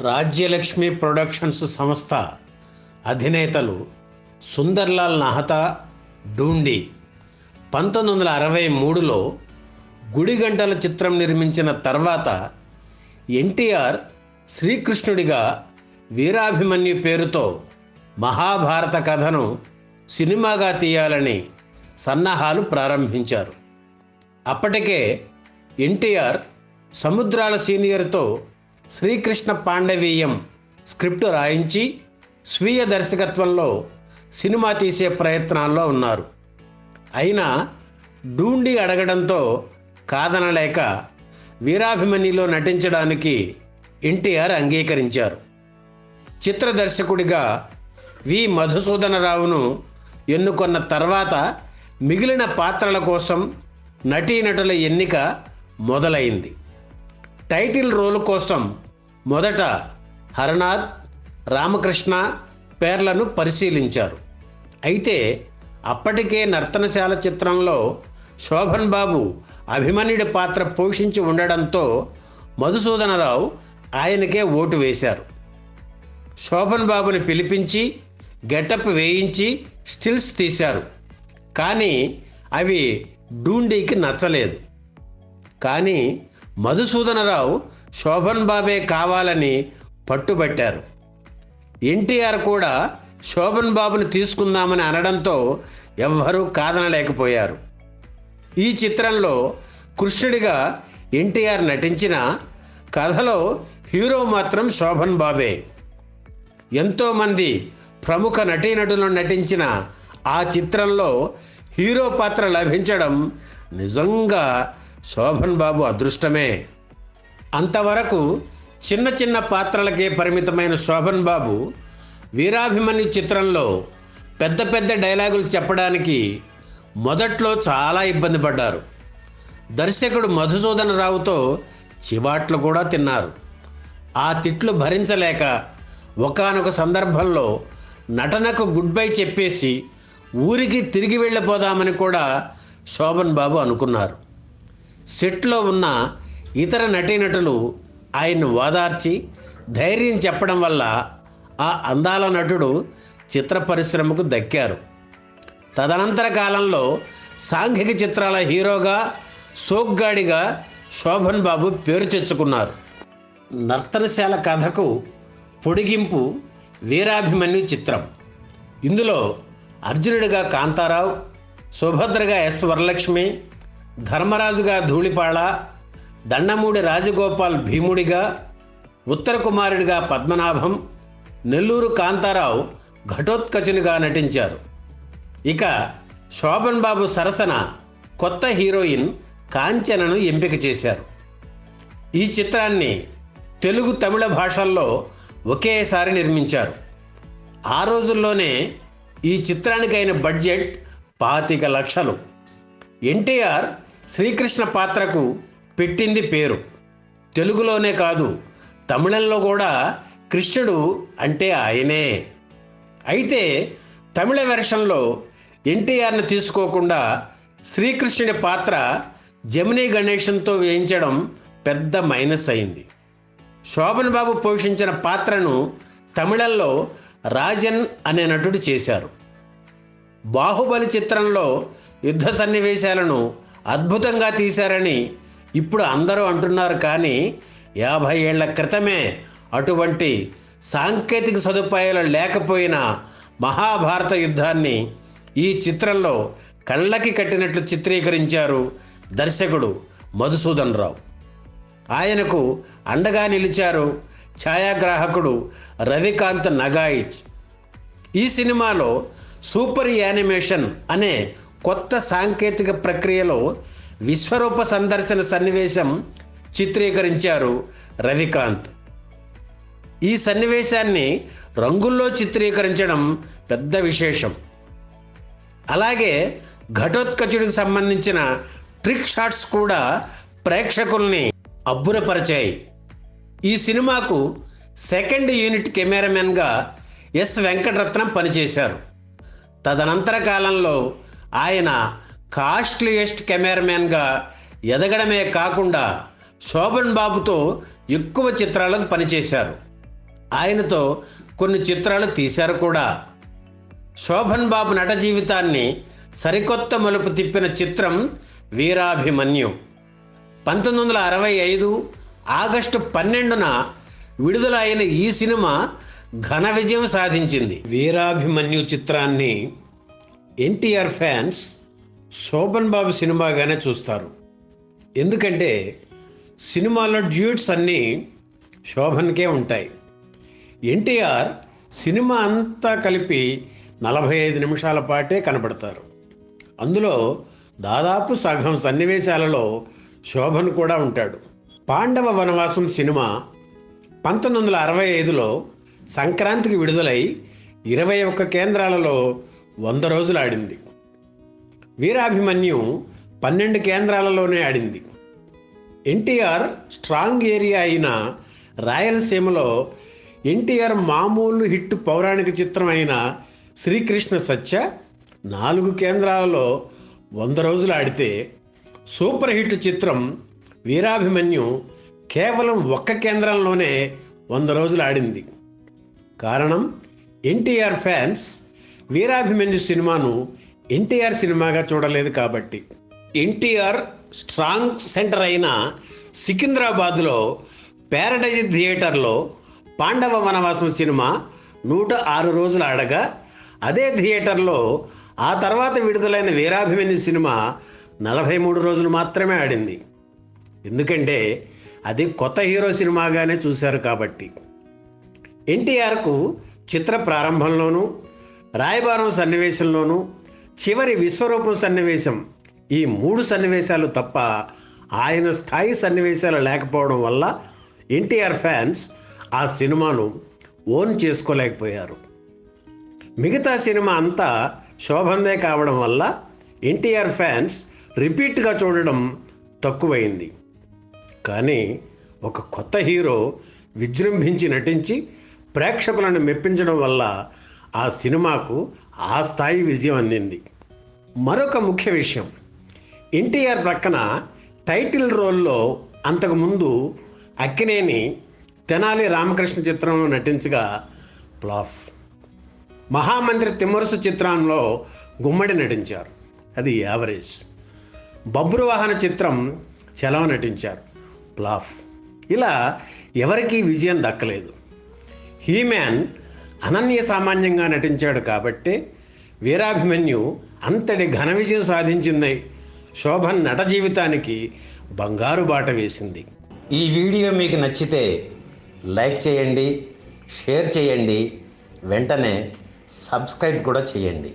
Rajyalakshmi productions సంస్థ అధినేతలు సుందర్లాల్ నహతా డూండి 1963లో గుడిగంటల చిత్రం నిర్మించిన తర్వాత ఎన్టీఆర్ శ్రీకృష్ణుడిగా వీరాభిమన్యు పేరుతో మహాభారత కథను సినిమాగా తీయాలని సన్నాహాలు ప్రారంభించారు. అప్పటికే ఎన్టీఆర్ సముద్రాల సీనియర్తో శ్రీకృష్ణ పాండవీయం స్క్రిప్టు రాయించి స్వీయ దర్శకత్వంలో సినిమా తీసే ప్రయత్నాల్లో ఉన్నారు. అయినా డూండి అడగడంతో కాదనలేక వీరాభిమన్యులో నటించడానికి ఎన్టీఆర్ అంగీకరించారు. చిత్ర దర్శకుడిగా వి మధుసూదనరావును ఎన్నుకొన్న తర్వాత మిగిలిన పాత్రల కోసం నటీనటుల ఎన్నిక మొదలైంది. టైటిల్ రోల్ కోసం మొదట హరనాథ్, రామకృష్ణ పేర్లను పరిశీలించారు. అయితే అప్పటికే నర్తనశాల చిత్రంలో శోభన్ బాబు అభిమన్యుడి పాత్ర పోషించి ఉండడంతో మధుసూదనరావు ఆయనకే ఓటు వేశారు. శోభన్ బాబుని పిలిపించి గెటప్ వేయించి స్టిల్స్ తీశారు. కానీ అవి డూండీకి నచ్చలేదు. కానీ మధుసూదనరావు శోభన్ బాబే కావాలని పట్టుబట్టారు. ఎన్టీఆర్ కూడా శోభన్ బాబుని తీసుకుందామని అనడంతో ఎవ్వరూ కాదనలేకపోయారు. ఈ చిత్రంలో కృష్ణుడిగా ఎన్టీఆర్ నటించిన కథలో హీరో మాత్రం శోభన్ బాబే. ఎంతోమంది ప్రముఖ నటీనటులు నటించిన ఆ చిత్రంలో హీరో పాత్ర లభించడం నిజంగా శోభన్ బాబు అదృష్టమే. అంతవరకు చిన్న చిన్న పాత్రలకే పరిమితమైన శోభన్ బాబు వీరాభిమన్యు చిత్రంలో పెద్ద పెద్ద డైలాగులు చెప్పడానికి మొదట్లో చాలా ఇబ్బంది పడ్డారు. దర్శకుడు మధుసూదనరావుతో చివాట్లు కూడా తిన్నారు. ఆ తిట్లు భరించలేక ఒకానొక సందర్భంలో నటనకు గుడ్ బై చెప్పేసి ఊరికి తిరిగి వెళ్ళిపోదామని కూడా శోభన్ బాబు అనుకున్నారు. సెట్లో ఉన్న ఇతర నటీనటులు ఆయన్ను ఓదార్చి ధైర్యం చెప్పడం వల్ల ఆ అందాల నటుడు చిత్ర పరిశ్రమకు దక్కారు. తదనంతర కాలంలో సాంఘిక చిత్రాల హీరోగా, సోగ్గాడిగా శోభన్ బాబు పేరు తెచ్చుకున్నారు. నర్తనశాల కథకు పొడిగింపు వీరాభిమన్యు చిత్రం. ఇందులో అర్జునుడిగా కాంతారావు, సుభద్రగా ఎస్ వరలక్ష్మి, ధర్మరాజుగా ధూళిపాళ, దండమూడి రాజగోపాల్ భీముడిగా, ఉత్తర కుమారుడిగా పద్మనాభం, నెల్లూరు కాంతారావు ఘటోత్కచునిగా నటించారు. ఇక శోభన్ బాబు సరసన కొత్త హీరోయిన్ కాంచనను ఎంపిక చేశారు. ఈ చిత్రాన్ని తెలుగు, తమిళ భాషల్లో ఒకేసారి నిర్మించారు. ఆ రోజుల్లోనే ఈ చిత్రానికైన బడ్జెట్ 25 లక్షలు. ఎన్టీఆర్ శ్రీకృష్ణ పాత్రకు పెట్టింది పేరు. తెలుగులోనే కాదు, తమిళంలో కూడా కృష్ణుడు అంటే ఆయనే. అయితే తమిళ వెర్షన్లో ఎన్టీఆర్ను తీసుకోకుండా శ్రీకృష్ణుడి పాత్ర జమినీ గణేశన్తో వేయించడం పెద్ద మైనస్ అయింది. శోభన్ బాబు పోషించిన పాత్రను తమిళంలో రాజన్ అనే నటుడు చేశారు. బాహుబలి చిత్రంలో యుద్ధ సన్నివేశాలను అద్భుతంగా తీశారని ఇప్పుడు అందరూ అంటున్నారు. కానీ 50 ఏళ్ల క్రితమే అటువంటి సాంకేతిక సదుపాయాలు లేకపోయినా మహాభారత యుద్ధాన్ని ఈ చిత్రంలో కళ్ళకి కట్టినట్లు చిత్రీకరించారు దర్శకుడు మధుసూదనరావు. ఆయనకు అండగా నిలిచారు ఛాయాగ్రాహకుడు రవికాంత్ నగాయిచ్. ఈ సినిమాలో సూపర్ యానిమేషన్ అనే కొత్త సాంకేతిక ప్రక్రియలో విశ్వరూప సందర్శన సన్నివేశం చిత్రీకరించారు రవికాంత్. ఈ సన్నివేశాన్ని రంగుల్లో చిత్రీకరించడం పెద్ద విశేషం. అలాగే ఘటోత్కచుడికి సంబంధించిన ట్రిక్ షాట్స్ కూడా ప్రేక్షకుల్ని అబ్బురపరిచాయి. ఈ సినిమాకు సెకండ్ యూనిట్ కెమెరామెన్గా ఎస్ వెంకటరత్నం పనిచేశారు. తదనంతర కాలంలో ఆయన కాస్ట్లీయెస్ట్ కెమెరామెన్గా ఎదగడమే కాకుండా శోభన్ బాబుతో ఎక్కువ చిత్రాలకు పనిచేశారు. ఆయనతో కొన్ని చిత్రాలు తీశారు కూడా. శోభన్ బాబు నట జీవితాన్ని సరికొత్త మలుపు తిప్పిన చిత్రం వీరాభిమన్యు. 1965 ఆగస్టు 12న విడుదల అయిన ఈ సినిమా ఘన విజయం సాధించింది. వీరాభిమన్యు చిత్రాన్ని ఎన్టీఆర్ ఫ్యాన్స్ శోభన్ బాబు సినిమాగానే చూస్తారు. ఎందుకంటే సినిమాలో డ్యూట్స్ అన్నీ శోభన్కే ఉంటాయి. ఎన్టీఆర్ సినిమా అంతా కలిపి 45 నిమిషాల పాటే కనబడతారు. అందులో దాదాపు సగం సన్నివేశాలలో శోభన్ కూడా ఉంటాడు. పాండవ వనవాసం సినిమా 1965లో సంక్రాంతికి విడుదలై 21 కేంద్రాలలో 100 రోజులు ఆడింది. వీరాభిమన్యు 12 కేంద్రాలలోనే ఆడింది. ఎన్టీఆర్ స్ట్రాంగ్ ఏరియా అయిన రాయలసీమలో ఎన్టీఆర్ మామూలు హిట్ పౌరాణిక చిత్రం అయిన శ్రీకృష్ణ సత్య 4 కేంద్రాలలో 100 రోజులు ఆడితే, సూపర్ హిట్ చిత్రం వీరాభిమన్యు కేవలం 1 కేంద్రంలోనే 100 రోజులు ఆడింది. కారణం, ఎన్టీఆర్ ఫ్యాన్స్ వీరాభిమన్యు సినిమాను ఎన్టీఆర్ సినిమాగా చూడలేదు కాబట్టి. ఎన్టీఆర్ స్ట్రాంగ్ సెంటర్ అయిన సికింద్రాబాద్లో ప్యారడైజ్ థియేటర్లో పాండవ వనవాసం సినిమా 106 రోజులు ఆడగా, అదే థియేటర్లో ఆ తర్వాత విడుదలైన వీరాభిమన్యు సినిమా 43 రోజులు మాత్రమే ఆడింది. ఎందుకంటే అది కొత్త హీరో సినిమాగానే చూశారు కాబట్టి. ఎన్టీఆర్కు చిత్ర ప్రారంభంలోనూ, రాయబారం సన్నివేశంలోనూ, చివరి విశ్వరూపం సన్నివేశం, ఈ 3 సన్నివేశాలు తప్ప ఆయన స్థాయి సన్నివేశాలు లేకపోవడం వల్ల ఎన్టీఆర్ ఫ్యాన్స్ ఆ సినిమాను ఓన్ చేసుకోలేకపోయారు. మిగతా సినిమా అంతా శోభందే కావడం వల్ల ఎన్టీఆర్ ఫ్యాన్స్ రిపీట్గా చూడడం తక్కువైంది. కానీ ఒక కొత్త హీరో విజృంభించి నటించి ప్రేక్షకులను మెప్పించడం వల్ల ఆ సినిమాకు ఆ స్థాయి విజయం అందింది. మరొక ముఖ్య విషయం, ఎన్టీఆర్ ప్రక్కన టైటిల్ రోల్లో అంతకుముందు అక్కినేని తెనాలి రామకృష్ణ చిత్రంలో నటించగా ఫ్లాప్. మహామంత్రి తిమ్మరుసు చిత్రంలో గుమ్మడి నటించారు, అది యావరేజ్. బబ్రువాహన చిత్రం చలవ నటించారు, ఫ్లాప్. ఇలా ఎవరికీ విజయం దక్కలేదు. హీమ్యాన్ అనన్య సామాన్యంగా నటించాడు కాబట్టి వీరాభిమన్యు అంతటి ఘన విజయం సాధించింది. శోభన్ నట జీవితానికి బంగారు బాట వేసింది. ఈ వీడియో మీకు నచ్చితే లైక్ చేయండి, షేర్ చేయండి, వెంటనే సబ్స్క్రైబ్ కూడా చేయండి.